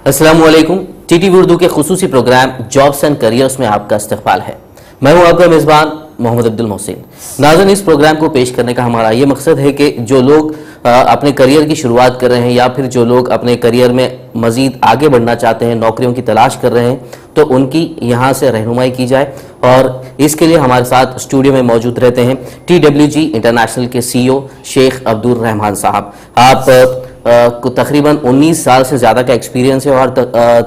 अस्सलामुअलैकुम। टीटीवी उर्दू के खुसूसी programme jobs and careers में आपका इस्तकबाल है। मैं हूं आपका मेज़बान मोहम्मद अब्दुल मोहसिन। नाज़रीन, इस प्रोग्राम को पेश करने का हमारा ये मकसद है कि जो लोग अपने करियर की शुरुआत कर रहे हैं या फिर जो लोग अपने करियर में मज़ीद आगे बढ़ना चाहते हैं, नौकरियों की तलाश कर रहे हैं, तो उनकी यहाँ से रहनुमाई की जाए। और इसके लिए हमारे साथ स्टूडियो में मौजूद रहते हैं TWG इंटरनेशनल के CEO शेख अब्दुल रहमान साहब। आप को तकरीबन 19 साल से ज़्यादा का एक्सपीरियंस है और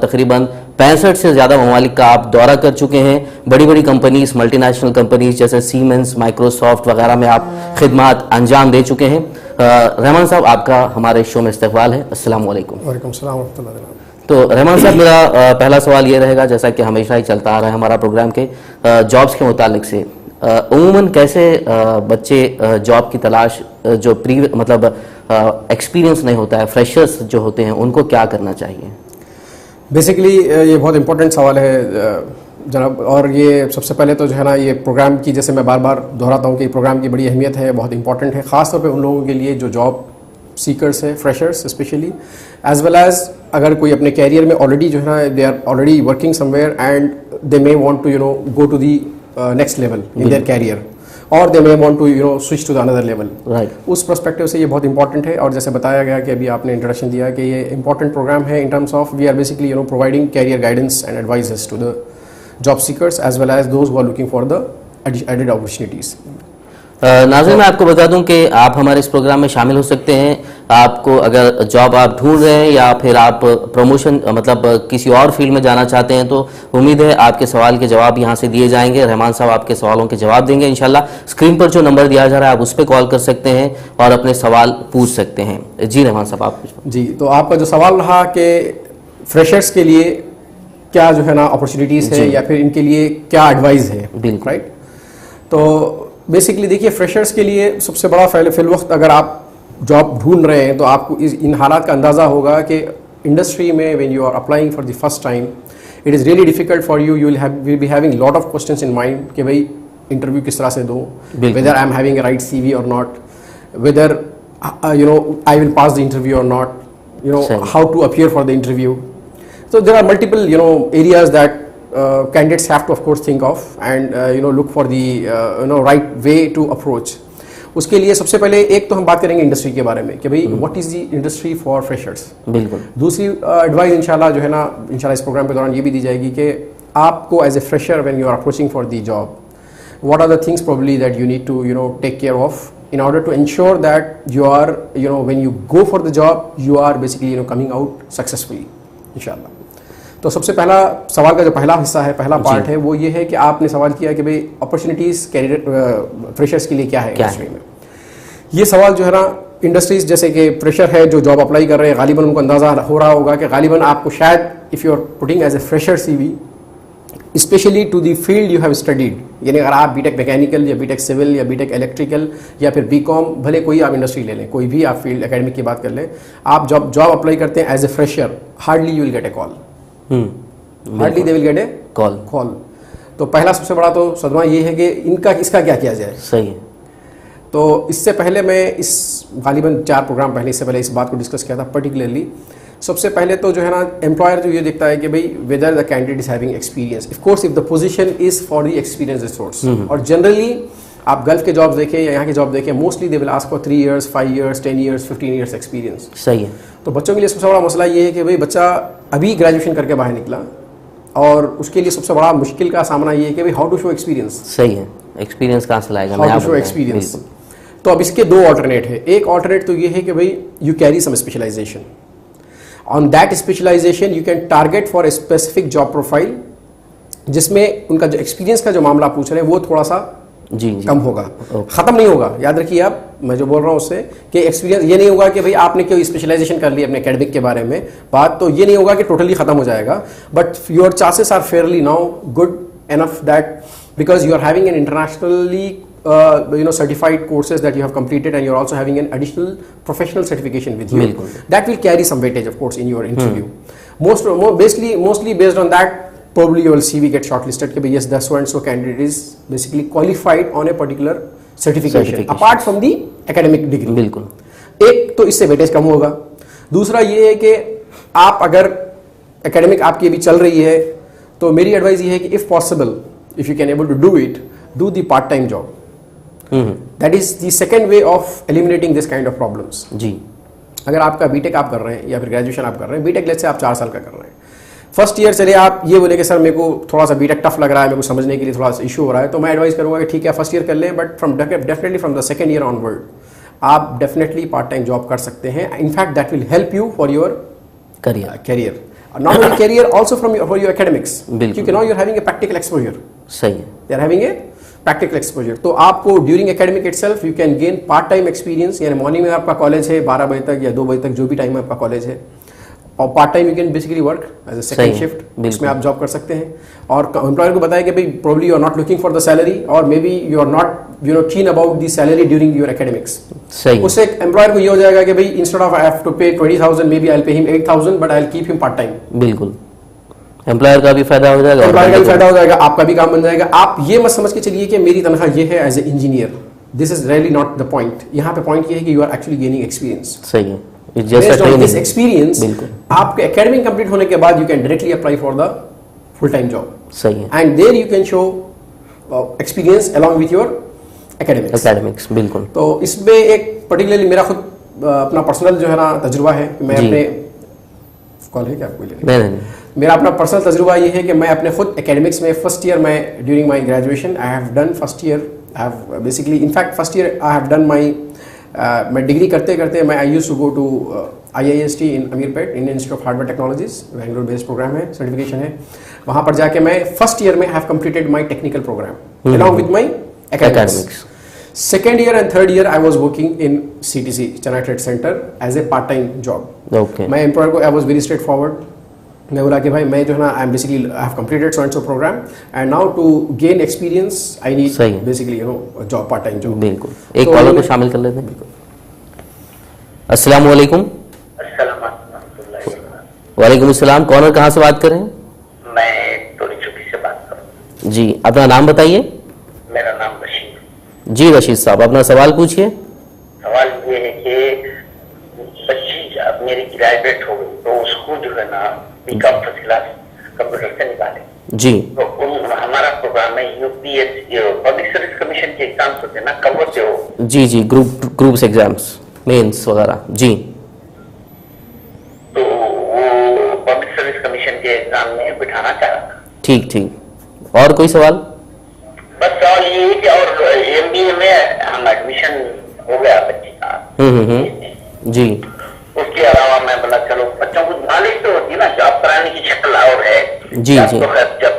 तकरीबन 65 से ज़्यादा ममालिक का आप दौरा कर चुके हैं। बड़ी बड़ी कंपनीज, मल्टीनेशनल कंपनीज जैसे सीमेंस, माइक्रोसॉफ्ट वगैरह में आप खिदमात अंजाम दे चुके हैं। रहमान साहब, आपका हमारे शो में इस्तकबाल है। अस्सलाम वालेकुम। वालेकुम सलाम व रहमतुल्लाह। तो रहमान साहब, मेरा पहला सवाल ये रहेगा, जैसा कि हमेशा ही चलता आ रहा है हमारा प्रोग्राम के जॉब्स के मुतालिक से, उमूमन कैसे बच्चे जॉब की तलाश जो एक्सपीरियंस नहीं होता है, फ्रेशर्स जो होते हैं, उनको क्या करना चाहिए? बेसिकली ये बहुत इंपॉर्टेंट सवाल है जनाब। और ये सबसे पहले तो जो है ना, ये प्रोग्राम की, जैसे मैं बार बार दोहराता हूँ कि प्रोग्राम की बड़ी अहमियत है, बहुत इंपॉर्टेंट है, ख़ास तौर पे उन लोगों के लिए जो जॉब सीकर्स हैं, freshers specially, as well as अगर कोई अपने कैरियर में ऑलरेडी जो है ना, they are already working somewhere and they may want to go to the next level in their career, और they may want to switch to the another level. उस perspective से ये बहुत इंपॉर्टेंट है। और जैसे बताया गया कि अभी आपने इंट्रोडक्शन दिया कि ये इंपॉर्टेंट प्रोग्राम है in terms of we are basically providing career guidance and advises to the job seekers as well as those who are looking for the added opportunities. नाज़रीन, मैं आपको बता दूं कि आप हमारे इस प्रोग्राम में शामिल हो सकते हैं। आपको अगर जॉब आप ढूंढ रहे हैं या फिर आप प्रमोशन किसी और फील्ड में जाना चाहते हैं, तो उम्मीद है आपके सवाल के जवाब यहां से दिए जाएंगे। रहमान साहब आपके सवालों के जवाब देंगे इंशाल्लाह। स्क्रीन पर जो नंबर दिया जा रहा है, आप उस पर कॉल कर सकते हैं और अपने सवाल पूछ सकते हैं। जी रहमान साहब, आप जी, तो आपका जो सवाल रहा कि फ्रेशर्स के लिए क्या जो है ना अपॉर्चुनिटीज़ है या फिर इनके लिए क्या एडवाइस है, बिल्कुल राइट। तो बेसिकली देखिए, फ्रेशर्स के लिए सबसे बड़ा फिल वक्त अगर आप जॉब ढूंढ रहे हैं तो आपको इन हालात का अंदाज़ा होगा कि इंडस्ट्री में when you are applying for the first time, it is really difficult for you will be having lot of questions in mind कि भाई इंटरव्यू किस तरह से दूँ, whether I am having a right CV और not, whether I will pass the interview और not, how to appear for the interview. So there are multiple areas that candidates have to of course think of and look for the right way to approach. उसके लिए सबसे पहले एक तो हम बात करेंगे इंडस्ट्री के बारे में कि भाई what is the industry for freshers. बिल्कुल। दूसरी एडवाइस इंशाल्लाह जो है ना, इंशाल्लाह इस प्रोग्राम के दौरान ये भी दी जाएगी कि आपको as a fresher when you are approaching for the job, what are the things probably that you need to take care of in order to ensure that you are when you go for the job you are basically coming out successfully इंशाल्लाह। तो सबसे पहला सवाल का जो पहला हिस्सा है, पहला पार्ट है, वो ये है कि आपने सवाल किया कि भाई अपॉर्चुनिटीज़ कैरियर फ्रेशर्स के लिए क्या है इंडस्ट्री में। ये सवाल जो है ना, इंडस्ट्रीज जैसे कि फ्रेशर है जो जॉब अप्लाई कर रहे हैं, गालिबन उनको अंदाज़ा हो रहा होगा कि गालिबन आपको शायद if you are putting as a fresher CV specially to the field you have studied, यानी अगर आप BTech मैकेनिकल या BTech सिविल या BTech इलेक्ट्रिकल या फिर BCom, भले कोई आप इंडस्ट्री ले लें, कोई भी आप फील्ड एकेडमिक की बात कर लें, आप जॉब अप्लाई करते हैं as a fresher, hardly you will get a call, hardly they will get a call. तो पहला सबसे बड़ा तो सदमा ये है कि इसका क्या किया जाए। सही है। तो इससे पहले मैं गालिबन 4 प्रोग्राम पहले इससे पहले इस बात को डिस्कस किया था पर्टिकुलरली। सबसे पहले तो जो है ना, एम्प्लॉयर जो ये देखता है कि भाई whether the candidate is having experience, of course if the position is for the experience resource. और जनरली आप गल्फ के जॉब्स देखें या यहाँ के जॉब देखें, mostly they will ask for 3 years, 5 years, 10 years, 15 years experience. सही है। तो बच्चों के लिए सबसे बड़ा मसला ये है कि भाई बच्चा अभी ग्रेजुएशन करके बाहर निकला और उसके लिए सबसे बड़ा मुश्किल का सामना ये है कि भाई हाउ टू शो एक्सपीरियंस। सही है। एक्सपीरियंस कहाँ से लाएगा, हाउ टू शो एक्सपीरियंस। तो अब इसके 2 ऑल्टरनेट है। एक ऑल्टरनेट तो ये है कि भाई you carry some specialization, on that specialization you can target for a specific job profile, जिसमें उनका जो एक्सपीरियंस का जो मामला पूछ रहे हैं वो थोड़ा सा जी कम होगा, खत्म नहीं होगा। याद रखिए आप, मैं जो बोल रहा हूँ उससे कि एक्सपीरियंस ये नहीं होगा कि भाई आपने कोई स्पेशलाइजेशन कर ली अपने एकेडमिक के बारे में, बात तो ये नहीं होगा कि टोटली खत्म हो जाएगा, but your chances are fairly now good enough that because you are having an internationally certified courses that you have completed and you're also having an additional professional certification with you. That will carry some weightage of course in your interview. Mostly based on that, probably your CV get shortlisted कि yes, the so and so candidate is basically qualified on a particular certification apart from the academic degree. बिल्कुल। एक तो इससे weightage कम होगा। दूसरा ये है कि आप अगर एकेडमिक आपकी अभी चल रही है, तो मेरी एडवाइस ये है कि if possible, if you can able to do it, do the part time job. That is the second way of eliminating this kind of problems. जी. अगर आपका बीटेक आप कर रहे हैं या फिर ग्रेजुएशन आप कर रहे हैं, बीटेक लेट्स से आप 4 साल का कर रहे हैं, फर्स्ट ईयर चले आप ये बोले कि सर मेरे को थोड़ा सा बीटेक टफ लग रहा है, मेरे को समझने के लिए थोड़ा सा इशू हो रहा है, तो मैं एडवाइस करूंगा कि ठीक है फर्स्ट ईयर कर लें, but definitely from the second year onward आप डेफिनेटली पार्ट टाइम जॉब कर सकते हैं. In fact that will help you for your career, not only career, also for your academics, क्योंकि now you are having a practical exposure. सही है. They are having a practical exposure. तो आपको during academic itself you can gain part time experience. यानी morning में आपका college है 12 बजे तक या 2 बजे तक, जो भी टाइम में आपका कॉलेज है, और part time you can basically work as a second shift, उसमें आप जॉब कर सकते हैं. और एम्प्लॉयर को बताया कि भाई probably you are not looking for the salary, और maybe you are not keen about the salary during your academics. सही. उससे एम्प्लॉयर को ये हो जाएगा कि भाई instead of I have to pay 20,000, maybe I will pay him 8,000, but I will keep him part time. बिल्कुल. Employer का भी फायदा हो जाएगा, एम्प्लॉयर का भी फायदा हो जाएगा, आपका भी काम बन जाएगा. आप ये मत समझ के चलिए कि मेरी तनख्वाह ये है as a engineer. This is really not the point. यहाँ पे पॉइंट ये है कि you are actually gaining experience. सही है. दिस एक्सपीरियंस आपके एकेडमिक कंप्लीट होने के बाद you can directly apply for the full time job. सही है. And there you can show experience along with your academics. बिल्कुल. तो इसमें एक पर्टिकुलरली मेरा खुद अपना पर्सनल जो है ना तजुर्बा है. मैं अपने कॉल है क्या आपको? नहीं. मेरा अपना पर्सनल तजुर्बा ये है कि मैं अपने खुद एकेडमिक्स में फर्स्ट ईयर में during my graduation I have done first year, I have basically in fact first year I have done my मैं डिग्री करते करते मैं I used to go to IIST in Ameerpet, Indian institute of hardware technologies, Bangalore based program है, certification है. वहाँ पर जाके मैं फर्स्ट ईयर में have completed my technical program along with my academics. Second year and third year I was working in CTC, Chennai trade centre, as a part time job. मैं employer को I was very straight forward. मैं बोला कि भाई मैं जो है ना I am basically I have completed so and so program and now to gain experience I need basically job, part time job. बिल्कुल. एक कॉलर को शामिल कर लेते हैं. बिल्कुल. अस्सलाम वालेकुम. वालेकुम अस्सलाम. कौन और कहाँ से बात कर रहे हैं? मैं टोरी चुकी से बात कर रहा हूँ. जी, अपना नाम बताइए. मेरा नाम रशीद. जी रशीद साहब, अपना सवाल पूछिए. सवाल ये है कि बच्ची अब मेरी ग्रेजुएट हो गई तो उसको जो है ना बीकॉम फर्स्ट क्लास कंप्यूटर से निकाले. जी. तो हमारा प्रोग्राम है UPSC, पब्लिक सर्विस कमीशन के एग्जाम्स होते हैं ना, कब होते हो? जी, ग्रुप्स एग्जाम्स, मेंस वगैरह. जी. तो वो पब्लिक सर्विस कमीशन के एग्जाम में बिठाना चाह रहा था. ठीक. और कोई सवाल? बस सवाल ये है कि और MBA में हम एडमिशन हो गया बच्ची का. जी. उसके अलावा मैं बोला चलो बच्चों को नॉलेज तो होती है ना, जॉब कराने की शक्ल और है. जी. तो जब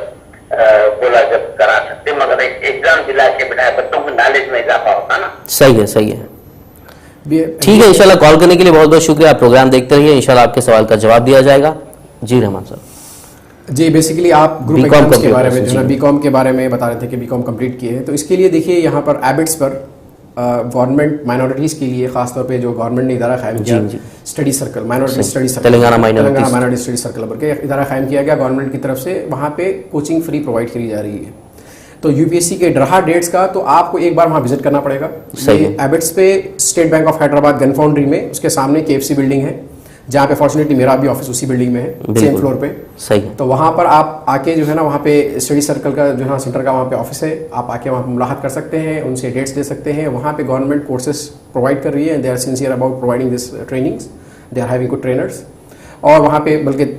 बोला जब करा सकते, मगर एक एग्जाम दिला के बिठाए बच्चों को नॉलेज में इजाफा होता ना. सही है. ठीक है, इंशाल्लाह. कॉल करने के लिए बहुत बहुत शुक्रिया. आप प्रोग्राम देखते रहिए, इंशाल्लाह आपके सवाल का जवाब दिया जाएगा. जी रहमान साहब. जी, बेसिकली आप ग्रुप एग्जाम्स के बारे में जो है बीकॉम के बारे में बता रहे थे कि बीकॉम कंप्लीट किए हैं. तो इसके लिए देखिए यहाँ पर एबिट्स पर गवर्नमेंट माइनॉरिटीज़ के लिए खासतौर पे जो गवर्नमेंट ने इदारा कायम किया, study circle, minority study circle, Telangana minority study circle करके इदारा कायम किया गया गवर्नमेंट की तरफ से. वहाँ पे कोचिंग फ्री प्रोवाइड करी जा रही है. तो UPSC के ड्राहा डेट्स का तो आपको एक बार वहाँ विजिट करना पड़ेगा. एबिट्स पे state bank of Hyderabad gun foundry में, उसके सामने KFC बिल्डिंग है, जहाँ पे फॉर्चुनेटली मेरा भी ऑफिस उसी बिल्डिंग में है, सेम फ्लोर पे. सही है. तो वहाँ पर आप आके जो है ना, वहाँ पे स्टडी सर्कल का जो है ना सेंटर का वहाँ पे ऑफिस है, आप आके वहाँ मुलाकात कर सकते हैं, उनसे डेट्स ले सकते हैं. वहाँ पे गवर्नमेंट कोर्सेज प्रोवाइड कर रही है and they are sincere about providing this trainings. They are having good trainers. और वहाँ पे बल्कि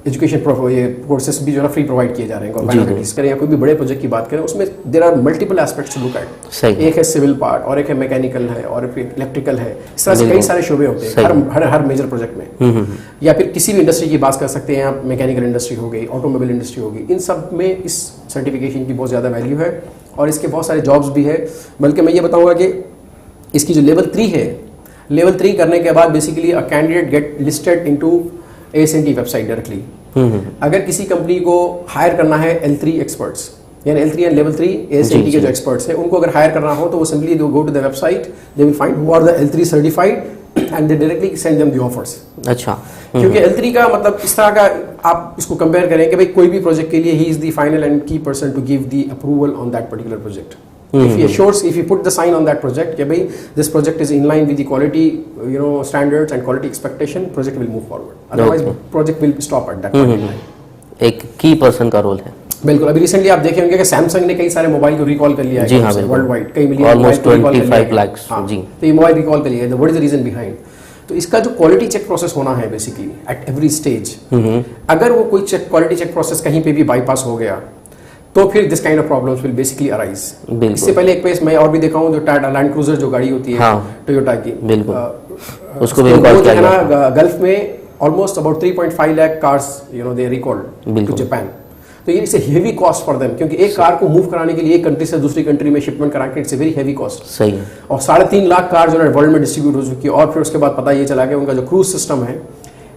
एजुकेशन ये कोर्सेज भी जो है फ्री प्रोवाइड किए जा रहे हैं गवर्नमेंट करें या कोई भी बड़े प्रोजेक्ट की बात करें, उसमें there are multiple aspects to look at. एक है सिविल पार्ट, और एक है मैकेनिकल है, और एक इलेक्ट्रिकल है. इस तरह से कई सारे शोबे होते हैं हर मेजर प्रोजेक्ट में. या फिर किसी भी इंडस्ट्री की बात कर सकते हैं आप, मैकेनिकल इंडस्ट्री हो गई, ऑटोमोबाइल इंडस्ट्री होगी, इन सब में इस सर्टिफिकेशन की बहुत ज़्यादा वैल्यू है और इसके बहुत सारे जॉब्स भी है. बल्कि मैं ये बताऊँगा कि इसकी जो लेवल 3 है, लेवल 3 करने के बाद basically a candidate get listed into AS&T website directly. अगर किसी कंपनी को हायर करना है L3 एक्सपर्ट्स, यानी L3 एंड लेवल 3 AS&T के जो एक्सपर्ट्स हैं, उनको अगर हायर करना हो तो वो simply they go to the website, they will find who are the L3 certified and they directly send them the offers. अच्छा. क्योंकि L3 का मतलब इस तरह का आप इसको कंपेयर करें कि भाई कोई भी प्रोजेक्ट के लिए he is the final and key person to give the approval on that particular project. if you put the sign on that project कि भाई this project is in line with the quality standards and quality expectation, project will move forward. Otherwise project will stop at that point in time. एक की person का role है। बिल्कुल, अभी recently आप देखे होंगे कि सैमसंग ने कई सारे मोबाइल को रिकॉल कर लिया जी हाँ, है वर्ल्ड वाइड, कई मिलियन ऑलमोस्ट 25 लाख जी। तो ये मोबाइल रिकॉल कर लिया है, what is the reason behind? तो इसका जो क्वालिटी चेक प्रोसेस होना है बेसिकली एट एवरी स्टेज, अगर वो कोई क्वालिटी चेक प्रोसेस कहीं पे भी बाईपास हो गया तो फिर this kind of problems will basically arise. इससे पहले एक केस मैं और भी देखा हूँ, जो टाटा लैंड क्रूजर जो गाड़ी होती है टोयोटा की, उसको भी रिकॉल किया गया गल्फ में। Almost about 3.5 lakh cars they recalled to Japan. तो ये it's a heavy cost for them, क्योंकि एक कार को मूव कराने के लिए एक कंट्री से दूसरी कंट्री में शिपमेंट कराने के it's a very heavy cost. सही है। और 3.5 लाख कार जो है वर्ल्ड में डिस्ट्रीब्यूट हो चुकी है। और फिर उसके बाद पता ये चला कि उनका जो क्रूज सिस्टम है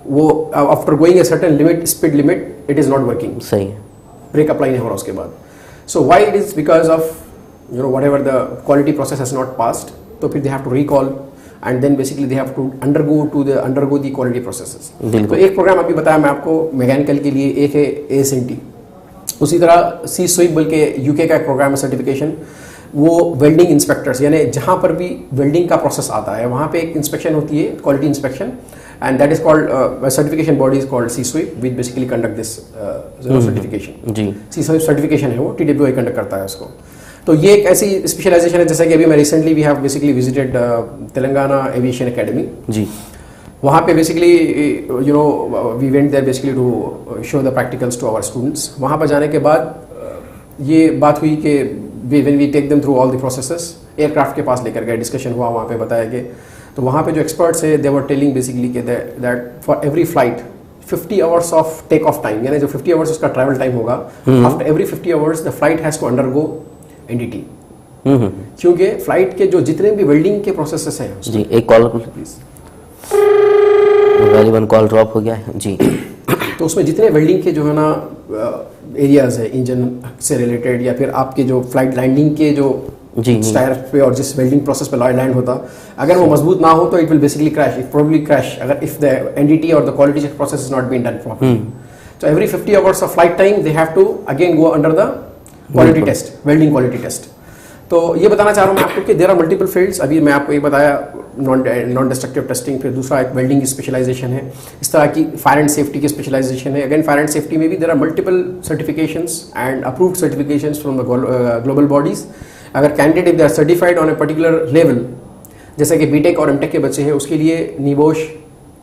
वो after going a certain limit, speed limit, it is not working. सही है। ब्रेक अप्लाई नहीं हो रहा उसके बाद। So why it is because of whatever the quality process has not passed. तो फिर they have to recall and then basically they have to undergo the quality processes. तो एक प्रोग्राम अभी बताया मैं आपको मैकेनिकल के लिए, एक है ASNT। उसी तरह सी स्वीप बल्कि यूके का एक प्रोग्राम है सर्टिफिकेशन, वो वेल्डिंग इंस्पेक्टर्स, यानी जहाँ पर भी वेल्डिंग का प्रोसेस आता है वहाँ पे एक इंस्पेक्शन होती है, quality inspection, and that is called certification body is called सी स्वीप which basically conduct this certification. जी, सी स्वीप सर्टिफिकेशन है वो, TWI कंडक्ट करता है उसको। तो ये एक ऐसी स्पेशलाइजेशन है, जैसे कि अभी मैं recently we have basically visited Telangana aviation academy. जी, वहाँ पे basically we went there basically to show the practicals to our students. वहाँ पर जाने के बाद ये बात हुई कि when we take them through all the processes, aircraft के पास लेकर गए, डिस्कशन हुआ, वहाँ पे बताया कि तो वहाँ पे जो एक्सपर्ट्स है दे वर टेलिंग बेसिकली कि that for every flight 50 hours of take off time, यानी जो 50 आवर्स उसका ट्रैवल टाइम होगा, after every 50 hours the flight has to undergo NDT। क्योंकि फ्लाइट के जो जितने भी वेल्डिंग के प्रोसेसेस हैं। जी, एक call please, valuable call drop हो गया है जी। तो उसमें जितने वेल्डिंग के जो है ना एरियाज है, इंजन से रिलेटेड या फिर आपके जो फ्लाइट लैंडिंग के जो टायर पे और जिस वेल्डिंग प्रोसेस पे लैंड होता, अगर वो मजबूत ना हो तो it will basically crash, it probably crash, अगर इफ द NDT और the quality check process is not been done properly. So every 50 hours of flight time they have to again go under the quality test, welding quality test। तो ये बताना चाह रहा हूँ मैं आपको कि देयर आर मल्टीपल फील्ड्स। अभी मैं आपको ये बताया नॉन डिस्ट्रक्टिव टेस्टिंग, फिर दूसरा एक वेल्डिंग की स्पेशलाइजेशन है, इस तरह की फायर एंड सेफ्टी की स्पेशलाइजेशन है। अगेन फायर एंड सेफ्टी में भी there are multiple certifications and approved certifications from the global bodies. अगर candidate if they are certified on a particular level, जैसे कि BTech और MTech के बच्चे हैं, उसके लिए NIBOSH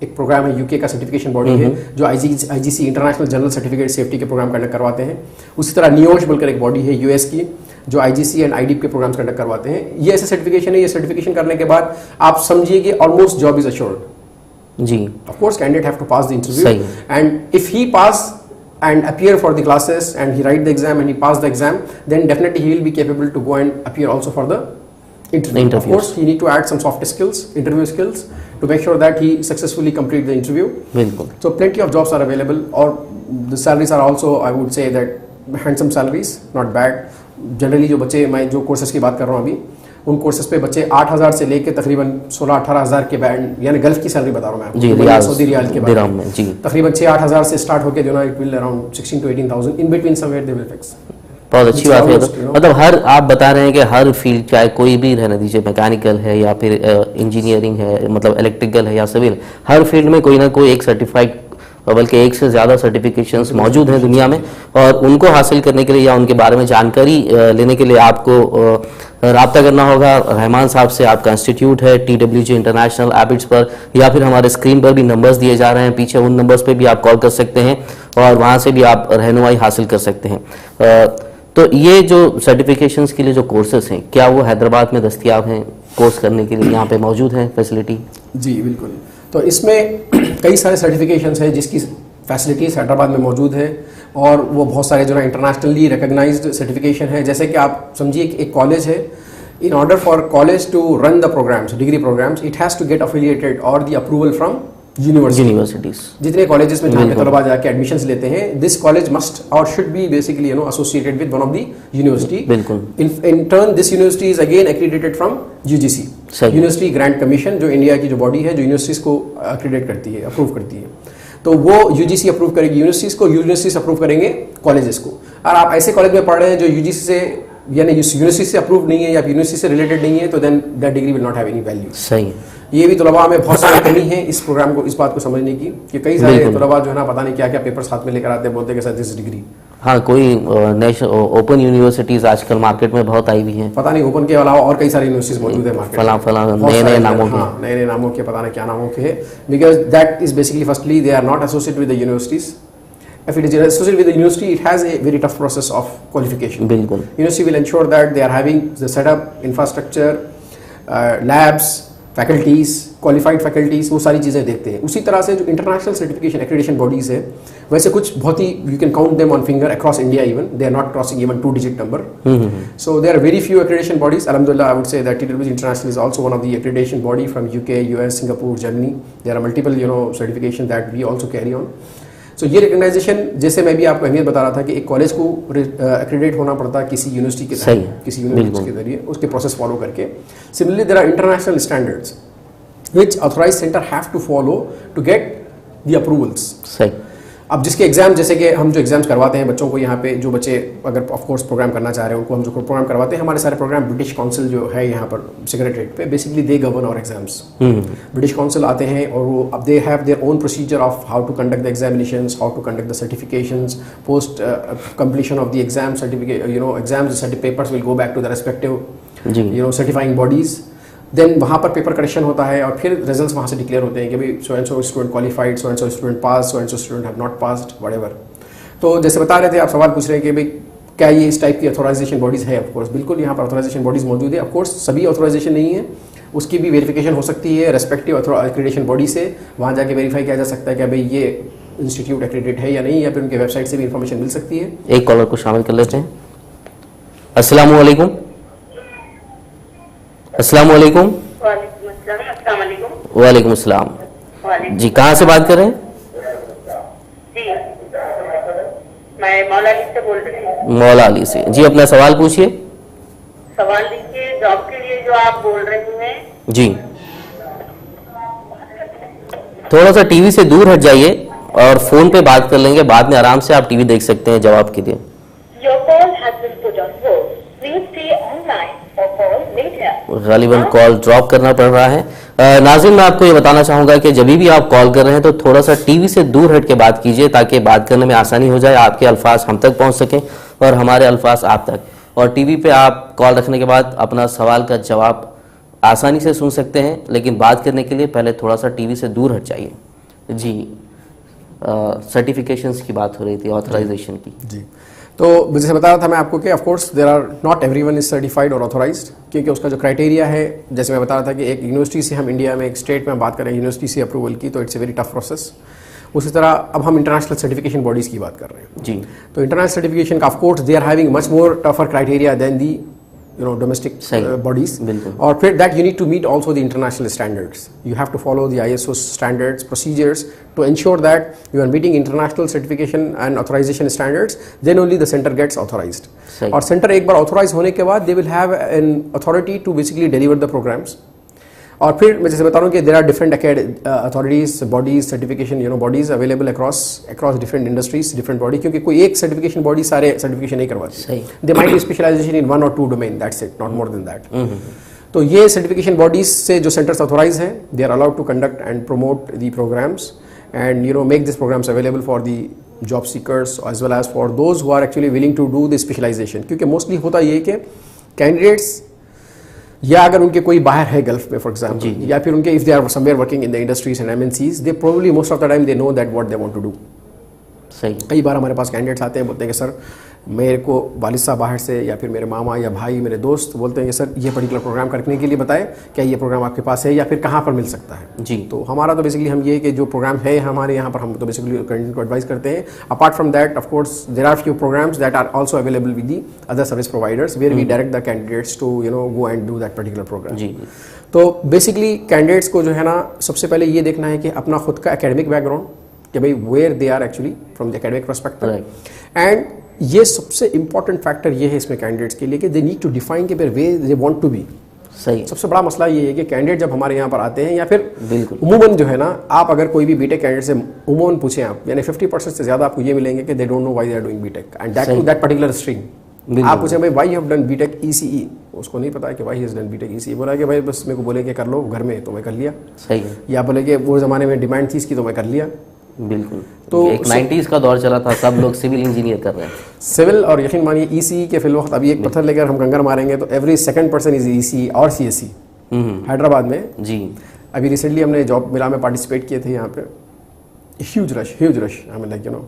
एक प्रोग्राम है, यूके का सर्टिफिकेशन बॉडी है जो IGC international general certificate safety के प्रोग्राम कंडक्ट करवाते हैं। उसी तरह NIOSH बोलकर एक बॉडी है US की जो IGC एंड IDIP के प्रोग्राम्स कंडक्ट करवाते हैं। ये ऐसे सर्टिफिकेशन है, ये सर्टिफिकेशन करने के बाद आप समझिए कि ऑलमोस्ट जॉब इज अश्योर्ड। जी, of course candidate have to pass the interview and if he pass and appear for the classes and he write the exam and he pass the exam, then definitely he will be capable to go and appear also for the interview. Of course he need to add some soft skills, interview skills, to make sure that he successfully complete the interview. Bilkul. So plenty of jobs are available, or the salaries are also, I would say that handsome salaries, not bad. Generally जो बच्चे, मैं जो courses की बात कर रहा हूँ अभी, उन कोर्सेज पे बच्चे 8,000 से लेके तकरीबन 16-18,000 के बैंड, यानी गल्फ की सैलरी बता रहा हूँ मैं आपको, सऊदी रियाल के बाद में जी, तकरीबन 6-8,000 से स्टार्ट होकर जो ना it will around 16 to 18,000 in between somewhere they will fix. बहुत अच्छी बात है। तो मतलब हर, आप बता रहे हैं कि हर फील्ड, चाहे कोई भी रहने दीजिए, मैकेनिकल है या फिर इंजीनियरिंग है, मतलब इलेक्ट्रिकल है या सिविल, हर फील्ड में कोई ना कोई एक सर्टिफाइड, बल्कि एक से ज़्यादा सर्टिफिकेशंस मौजूद हैं दुनिया में, और उनको हासिल करने के लिए या उनके बारे में जानकारी लेने के लिए आपको राब्ता करना होगा रहमान साहब से। आपका इंस्टीट्यूट है TWG इंटरनेशनल एबिट्स पर, या फिर हमारे स्क्रीन पर भी नंबर्स दिए जा रहे हैं पीछे, उन नंबर्स पे भी आप कॉल कर सकते हैं और वहाँ से भी आप रहनुमाई हासिल कर सकते हैं। तो ये जो सर्टिफिकेशंस के लिए जो कोर्सेज हैं, क्या वो हैदराबाद में दस्तयाब हैं कोर्स करने के लिए, यहाँ पे मौजूद हैं फैसिलिटी? जी बिल्कुल। तो इसमें कई सारे सर्टिफिकेशंस हैं जिसकी फैसिलिटीज़ हैदराबाद में मौजूद है, और वो बहुत सारे जो है इंटरनेशनली रिकग्नाइज्ड सर्टिफिकेशन है। जैसे कि आप समझिए कि एक कॉलेज है, in order for college to run the programs, degree programs, it has to get affiliated और द अप्रूवल फ्रॉम यूनिवर्सिटीज। जितने कॉलेजेस में जहाँ पे तलबा जाके एडमिशंस लेते हैं, दिस कॉलेज मस्ट और should be basically associated with one of the university. बिल्कुल। In turn this university is again accredited from UGC, university grant commission, जो इंडिया की जो बॉडी है जो यूनिवर्सिटीज को एक्रीडेट करती है, अप्रूव करती है। तो वो UGC अप्रूव करेगी यूनिवर्सिटीज को, यूनिवर्सिटीज अप्रूव करेंगे कॉलेजेस को। और आप ऐसे कॉलेज में पढ़ रहे हैं जो UGC से यानी यूनिवर्सिटी से अप्रूव नहीं है या यूनिवर्सिटी से रिलेटेड नहीं है, तो then that degree will not have any value. सही है। ये भी तलबा में बहुत सारी कमी है इस प्रोग्राम को, इस बात को समझने की कि कई सारे तलबा जो है ना पता नहीं क्या क्या पेपर्स हाथ में लेकर आते हैं, बोलते हैं कि सर दिस डिग्री। हाँ, कोई नेशनल ओपन यूनिवर्सिटीज आजकल मार्केट में बहुत आई हुई हैं, पता नहीं ओपन के अलावा और कई सारी यूनिवर्सिटीज मौजूद है मार्केट में, फला नए नामों के। हाँ, नए नामों के, पता नहीं क्या नामों के है, because that is basically firstly they are not associated with the universities. If it is associated with the university, it has a very tough process of qualification. बिल्कुल। University will ensure that they are having the setup, infrastructure, labs, faculties, qualified faculties, वो सारी चीज़ें देखते हैं। उसी तरह से जो इंटरनेशनल सर्टिफिकेशन एक्रेडिटेशन बॉडीज़ है, वैसे कुछ बहुत ही you can count them on finger across India even, they are not crossing even 2-digit number. So there are very few accreditation bodies. Alhamdulillah, I would say that TWS International is also one of the accreditation body from UK, US, Singapore, Germany. There are multiple certifications that we also carry on. So ये recognisation, जैसे मैं भी आपको अहमियत बता रहा था कि एक कॉलेज को एक्रेडिट होना पड़ता है किसी यूनिवर्सिटी के जरिए, किसी यूनिवर्सिटी के जरिए उसके प्रोसेस फॉलो करके। Similarly there are international standards which authorized centre have to follow to get the approvals. सही। अब जिसके एग्जाम, जैसे कि हम जो एग्जाम्स करवाते हैं बच्चों को यहाँ पे, जो बच्चे अगर ऑफ कोर्स प्रोग्राम करना चाह रहे हैं उनको हम जो प्रोग्राम करवाते हैं, हमारे सारे प्रोग्राम ब्रिटिश काउंसिल जो है यहाँ पर सेक्रेटरीट पे, basically they govern our exams. British council आते हैं और वो अब they have their own procedure of how to conduct the examinations, how to conduct the certifications, post completion of the exam certificate, exams papers will go back to the respective certifying bodies. Then वहाँ पर paper correction होता है और फिर results वहाँ से declare होते हैं कि भाई सो and so student qualified, so and so student pass, so and so student have not passed, whatever. तो जैसे बता रहे थे, आप सवाल पूछ रहे हैं कि भाई क्या ये इस टाइप की ऑथोराइजेशन बॉडीज़ है? ऑफ कोर्स बिल्कुल यहाँ पर ऑथोराइजेशन बॉडीज़ मौजूद है। ऑफ कोर्स सभी ऑथोराइजेशन नहीं है, उसकी भी वेरिफिकेशन हो सकती है रेस्पेक्टिव एक्रेडिटेशन बॉडी से। वहाँ जाके वेरीफाई किया जा सकता है कि भाई ये इंस्टीट्यूट एक्रेडिटेड है या नहीं, या फिर उनके वेबसाइट से भी इंफॉर्मेशन मिल सकती है। एक कॉलर को शामिल कर लेते हैं। अस्सलाम वालेकुम। अस्सलाम वालेकुम। वालेकुम अस्सलाम। जी, कहाँ से बात कर रहे हैं? जी, मैं मौला अली से बोल रही हूँ। मौला अली से। जी, अपना सवाल पूछिए। सवाल देखिए, जॉब के लिए जो आप बोल रही हैं। जी, थोड़ा सा टीवी से दूर हट जाइए और फोन पे बात कर लेंगे, बाद में आराम से आप टीवी देख सकते हैं जवाब के लिए। Your call has been put on hold. Please stay online or call later. गालिबन कॉल ड्रॉप करना पड़ रहा है। नाज़रीन, मैं आपको ये बताना चाहूँगा कि जब भी आप कॉल कर रहे हैं तो थोड़ा सा टीवी से दूर हट के बात कीजिए, ताकि बात करने में आसानी हो जाए, आपके अल्फाज हम तक पहुँच सकें और हमारे अल्फाज आप तक। और टीवी पे आप कॉल रखने के बाद अपना सवाल का जवाब आसानी से सुन सकते हैं, लेकिन बात करने के लिए पहले थोड़ा सा टीवी से दूर हट जाइए। जी, सर्टिफिकेशंस की बात हो रही थी, ऑथराइजेशन की। जी, तो जैसे बता रहा था मैं आपको कि of course there are not everyone is certified और ऑथोराइज्ड, क्योंकि उसका जो क्राइटेरिया है, जैसे मैं बता रहा था कि एक यूनिवर्सिटी से हम इंडिया में एक स्टेट में बात करें यूनिवर्सिटी से अप्रूवल की, तो it's a very tough process. उसी तरह अब हम इंटरनेशनल सर्टिफिकेशन बॉडीज़ की बात कर रहे हैं। जी, तो इंटरनेशनल सर्टिफिकेशन का of course they are having much more tougher criteria than the domestic bodies, or that you need to meet also the international standards. You have to follow the ISO standards, procedures to ensure that you are meeting international certification and authorization standards. Then only the center gets authorized. और center एक बार authorized होने के बाद they will have an authority to basically deliver the programs. और फिर मैं जैसे बता रहा हूँ कि there are different authorities, bodies, certification bodies available across different industries, different body, क्योंकि कोई एक सर्टिफिकेशन बॉडी सारे सर्टिफिकेशन नहीं करवाती। They might be specialization in 1 or 2 domain, that's it, not more than that. तो ये सर्टिफिकेशन बॉडीज से जो सेंटर्स ऑथोराइज हैं, they are allowed to conduct and promote the programs and make this programs available for the job seekers as well as for those who are actually willing to do the specialization. क्योंकि mostly होता ये कि candidates, या अगर उनके कोई बाहर है गल्फ में फॉर एग्जांपल, या फिर उनके if they are somewhere working in the industries and MNCs, they probably most of the time they know that what they want to do. सही, कई बार हमारे पास कैंडिडेट्स आते हैं, बोलते हैं कि सर मेरे को वालिद साहब बाहर से, या फिर मेरे मामा या भाई, मेरे दोस्त बोलते हैं कि सर ये पर्टिकुलर प्रोग्राम करने के लिए बताएं, क्या ये प्रोग्राम आपके पास है या फिर कहाँ पर मिल सकता है। जी, तो हमारा तो बेसिकली हम ये कि जो प्रोग्राम है हमारे यहाँ पर, हम तो बेसिकली कैंडिडेट को एडवाइस करते हैं। Apart from that of course there are few programs that are also available with the other service providers where we direct the candidates to go and do that particular program. जी, तो basically candidates को जो है ना, सबसे पहले ये देखना है कि अपना खुद का एकेडमिक बैकग्राउंड, कि भाई where they are actually from the academic perspective, and ये सबसे इंपॉर्टेंट फैक्टर ये है इसमें कैंडिडेट्स के लिए कि दे नीड टू डिफाइन कि वे दे वांट टू बी। सही, सबसे बड़ा मसला ये है कि कैंडिडेट जब हमारे यहाँ पर आते हैं, या फिर उमूमन जो है ना, आप अगर कोई भी बीटेक कैंडिडेट से उमूमन पूछें आप, यानी 50% से ज़्यादा आपको ये मिलेंगे कि they don't know why they are doing BTech and that to that particular stream. आप पूछें भाई why have done BTech ECE, उसको नहीं पता है कि why has done BTech ECE। बोला कि भाई बस मेरे को बोले कि कर लो घर में, तो मैं कर लिया। सही है, या बोले कि वो ज़माने में डिमांड थी इसकी, तो मैं कर लिया। बिल्कुल। तो एक 90s का दौर चला था, सब लोग सिविल इंजीनियर कर रहे हैं। सिविल, और यकीन मानिए ECE के फिल वक्त अभी एक पत्थर लेकर हम कंकर मारेंगे तो every second person is ECE और CSE हैदराबाद में। जी, अभी रिसेंटली हमने जॉब मिला में पार्टिसिपेट किए थे यहाँ पे। Huge rush I mean like you know,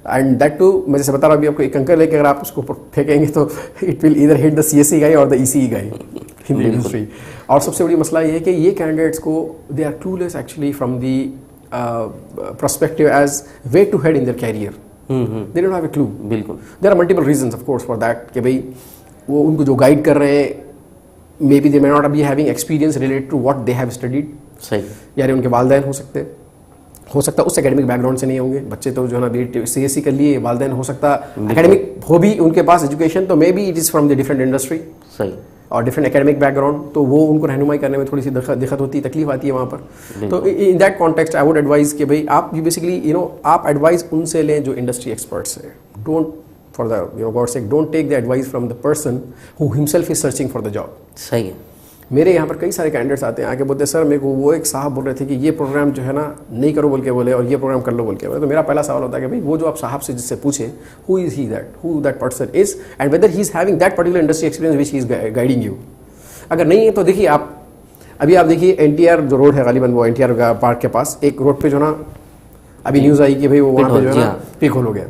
and that too मैं जैसे बता रहा हूँ अभी आपको, एक कंकर लेके अगर आप उसको फेंकेंगे तो it will either hit the CSE गाय और the ECE guy in the industry. और सबसे बड़ी मसला ये है कि ये कैंडिडेट्स को they are clueless actually from the perspective as way to head in their career. They don't have a clue. बिल्कुल। There are multiple reasons of course for that कि भाई वो उनको जो गाइड कर रहे हैं maybe they may not be having experience related to what they have studied. सही। यानी उनके वालदैन हो सकता उस एकेडमिक बैकग्राउंड से नहीं होंगे बच्चे, तो जो है ना CSE कर लिए, वालदैन हो सकता एकेडमिक हो भी उनके पास एजुकेशन, तो may be it is from the different industry सही और डिफरेंट एकेडमिक बैकग्राउंड, तो वो उनको रहनुमाई करने में थोड़ी सी दिक्कत होती है, तकलीफ आती है वहाँ पर। तो in that context I would advise कि भाई आप बेसिकली आप एडवाइस उनसे लें जो इंडस्ट्री एक्सपर्ट्स है। Don't for the god sake don't take the advice from the person who himself is searching for the job. सही है। मेरे यहाँ पर कई सारे कैंडिडेट्स आते हैं आके बोलते हैं सर मेरे को वो एक साहब बोल रहे थे कि ये प्रोग्राम जो है ना नहीं करो बोल के बोले और ये प्रोग्राम कर लो बोल के बोले। तो मेरा पहला सवाल होता है कि भाई वो जो आप साहब से जिससे पूछे who is he that, who that person is and weather he is having that particular industry experience which he is guiding you. अगर नहीं है तो देखिए आप देखिए NTR जो रोड है गालिबन, वो NTR पार्क के पास एक रोड पे जो ना अभी न्यूज़ आई कि भाई वो वहाँ पे जो है ना पिक होल हो गया।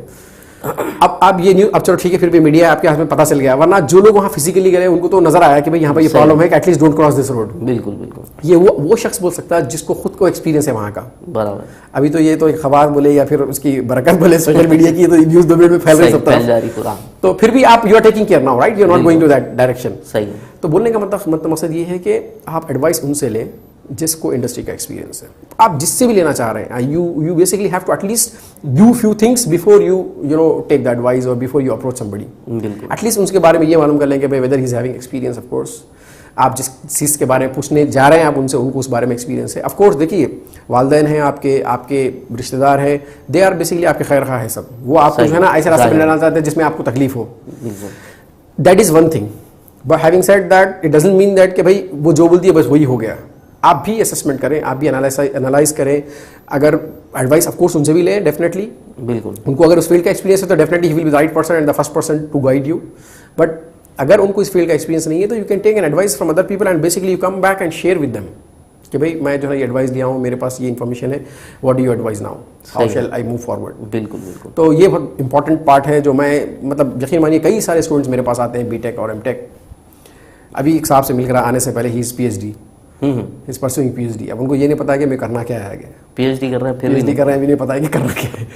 अब ये न्यूज़, अब चलो ठीक है फिर भी मीडिया आपके हाथ में पता चल गया, वरना जो लोग वहाँ फिजिकली गए उनको तो नजर आया कि भाई यहाँ पे ये प्रॉब्लम है कि at least don't cross this road. बिल्कुल बिल्कुल। ये वो शख्स बोल सकता है जिसको खुद को एक्सपीरियंस है वहाँ का। बराबर। अभी तो ये तो एक खबर बोले या फिर उसकी बरकत बोले सोशल मीडिया की, तो न्यूज़ 2 मिनट में फैल रही सब, तो फिर भी आप you are taking care now, right, you are not going to that direction. सही है। तो बोलने का मकसद ये है कि आप एडवाइस उनसे लें जिसको इंडस्ट्री का एक्सपीरियंस है। आप जिससे भी लेना चाह रहे हैं, you basically have to at least do few things before you take the advice और before you approach somebody. At least उसके बारे में ये मालूम कर लें कि भाई whether he is having experience. Of course आप जिस चीज़ के बारे में पूछने जा रहे हैं आप उनसे, उनको उस बारे में एक्सपीरियंस है। ऑफ कोर्स देखिए वालदैन हैं आपके रिश्तेदार हैं, दे आर बेसिकली आपके खैर खा है सब, वो आपको जो है ना ऐसे रास्ते में लेना चाहते हैं जिसमें आपको तकलीफ हो। That is one thing, but having said that it doesn't mean that कि भाई वो जो बोलती है बस वही हो गया। आप भी असेसमेंट करें, आप भी एनालाइज करें। अगर एडवाइस ऑफ कोर्स उनसे भी लें डेफिनेटली, बिल्कुल उनको अगर उस फील्ड का एक्सपीरियंस है तो definitely he will be the right person and the first person to guide you. But अगर उनको इस फील्ड का एक्सपीरियंस नहीं है तो you can take an advice from other people and basically you come back and share with them कि भाई मैं जो है ये एडवाइस लिया हूँ, मेरे पास ये इन्फॉर्मेशन है, what do you advice now, how shell I move forward. बिल्कुल बिल्कुल। तो ये बहुत इंपॉर्टेंट पार्ट है जो मैं मतलब यकीन मानिए कई सारे स्टूडेंट्स मेरे पास आते हैं बीटेक और एमटेक। अभी एक साहब से मिलकर आने से पहले he is PhD, is pursuing PhD। अब उनको ये नहीं पता है कि मैं करना क्या है आगे, PhD कर रहे हैं फिर PhD कर रहे हैं, भी नहीं पता है कि करना क्या है।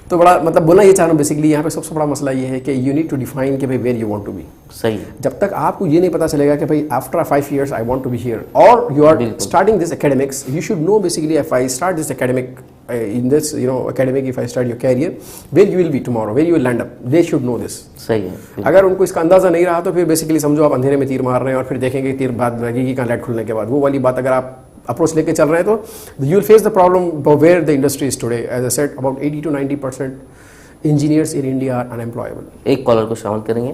तो बड़ा मतलब बोलना ये चाह रहा हूँ बेसिकली यहाँ पे सबसे बड़ा मसला ये है कि यू नीड टू डिफाइन कि भाई where you want to be. सही है। जब तक आपको ये नहीं पता चलेगा कि भाई after 5 years I want to be here और you are starting this academics, you should know basically if I start this academic in this academic, if I start your career, where you will be tomorrow, where you will land up, they should know this। सही है। अगर उनको इसका अंदाजा नहीं रहा तो फिर बेसिकली समझो आप अंधेरे में तीर मार रहे हैं और फिर देखेंगे तीर बाद लगेगी कहाँ लाइट खुलने के बाद। वो वाली बात अगर आप अप्रोच लेके चल रहे हैं तो you will face the problem where the industry is today. As I said about 80 to 90% engineers in India are unemployable. एक कॉलर को शामिल करेंगे।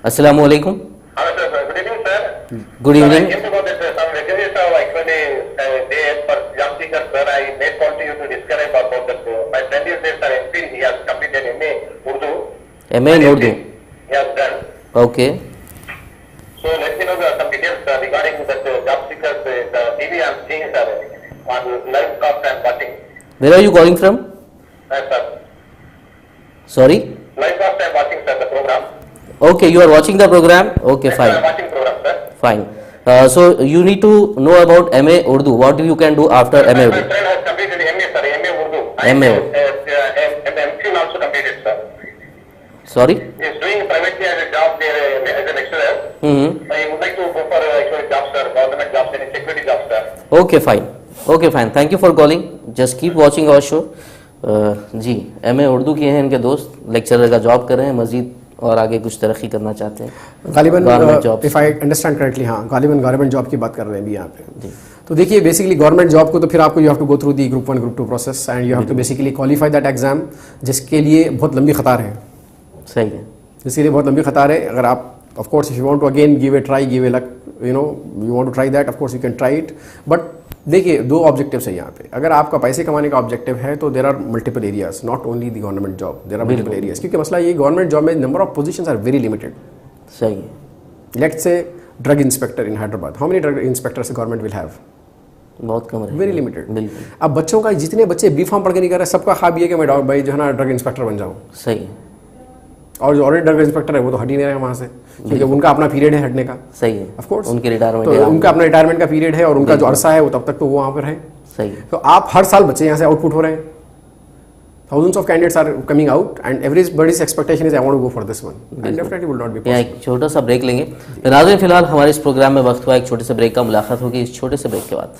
अस्सलाम वालेकुम। Good evening. MA in Urdu. Yes, done. Okay. So let me know some details regarding that job seekers. The TV I'm seeing on live cast and watching. Where are you calling from? Yes, sir. Sorry? Live cast and watching, sir, the program. Okay, you are watching the program. Okay, Yes, fine. I'm watching program, sir. Fine. So you need to know about MA Urdu. What you can do after MA My Urdu? friend has completed MA, sir. MA Urdu. MA. MPhil also completed, sir. Sorry? He's doing privately as a job there as a lecturer. I would like to go for actual job, sir. Government jobs and security jobs, sir. Okay, fine. Okay, fine. Thank you for calling. Just keep watching our show. जी MA Urdu किए हैं इनके दोस्त, lecturer का job कर रहे हैं, मजीद और आगे कुछ तरक्की करना चाहते हैं। गालिबन इफ आई अंडरस्टैंड करेक्टली, हाँ गालिबन गवर्नमेंट जॉब की बात कर रहे हैं भी यहाँ पे। जी तो देखिए बेसिकली गवर्नमेंट जॉब को तो फिर आपको you have to go through the group 1 group 2 process and you have to basically qualify that exam, जिसके लिए बहुत लंबी कतार है। सही है। इसीलिए बहुत लंबी कतार है। अगर आप of course if you want to again give a try, give a luck, you know, you want to try that, of course you can try it. But देखिए, दो ऑब्जेक्टिव्स है यहाँ पे। अगर आपका पैसे कमाने का ऑब्जेक्टिव है तो there are multiple areas, not only the government job, there are multiple areas. क्योंकि मसला ये, गवर्नमेंट जॉब में number of positions are very limited. सही है। Let's say drug inspector in Hyderabad, how many drug inspectors government will have? बहुत कम है, very limited. बिल्कुल। अब बच्चों का, जितने बच्चे बी फार्म पढ़ के नहीं कर रहे, सबका ख्वाब ये है कि मैं भाई जो है ना ड्रग इंस्पेक्टर बन जाऊँ। सही है। और जो ऑलरेडी ड्रग इंस्पेक्टर है वो तो हट ही नहीं रहे वहाँ से, क्योंकि उनका अपना पीरियड है हटने का। सही है। ऑफ कोर्स उनके रिटायरमेंट, तो उनका अपना रिटायरमेंट का पीरियड है और उनका जो अरसा है वो तब तक तो वो वहाँ पर है। सही है। तो आप हर साल बच्चे यहाँ से आउटपुट हो रहे हैं, thousands of candidates are coming out and everybody's expectation is I want to go for this one, and definitely will not be यहाँ possible. एक छोटा सा ब्रेक लेंगे। नाज़रीन, फिलहाल हमारे इस प्रोग्राम में वक्त हुआ एक छोटे से ब्रेक का। मुलाकात होगी इस छोटे से ब्रेक के बाद।